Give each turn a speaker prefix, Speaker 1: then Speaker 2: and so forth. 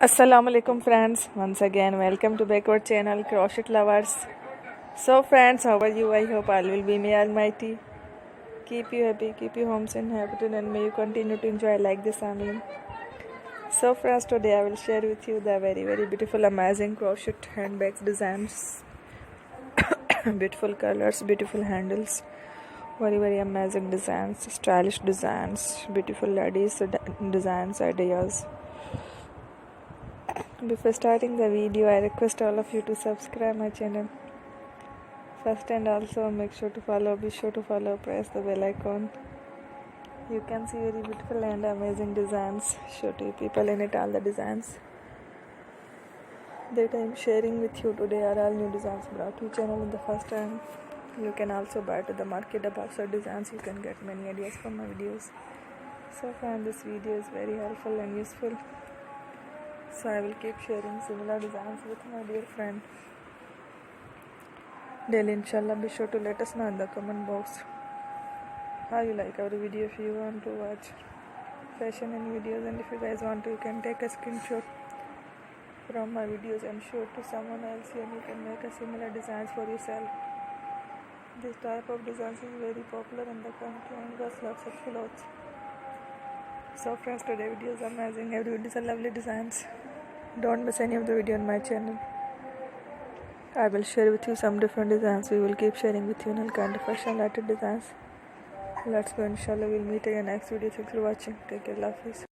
Speaker 1: Assalamu alaikum friends, once again welcome to backward channel Crochet Lovers. So friends, how are you? I hope all will be may almighty keep you happy, keep you homes inhabited, and may you continue to enjoy like this family. So friends, today I will share with you the very beautiful amazing crochet handbags designs. Beautiful colors, beautiful handles, very amazing designs, stylish designs, beautiful ladies designs, ideas. Before starting the video, I request all of you to subscribe my channel first, and also make sure to follow, be sure to follow, press the bell icon. You can see very beautiful and amazing designs. Show to people in it all the designs that I am sharing with you today are all new designs brought to channel in the first time. You can also buy to the market the box of designs. You can get many ideas from my videos. So friends, this video is very helpful and useful. So I will keep sharing similar designs with my dear friend daily, inshallah. Be sure to let us know in the comment box how you like our video. If you want to watch fashion and videos, and if you guys want to, you can take a screenshot from my videos and show it to someone else, and you can make a similar designs for yourself. This type of designs is very popular in the country and got lots of clothes. So friends, today video is amazing. Every video is a lovely designs. Don't miss any of the video on my channel. I will share with you some different designs. We will keep sharing with you all kind of fashion related designs. Let's go, inshallah. We'll meet again next video. Thanks for watching. Take care. Love, peace.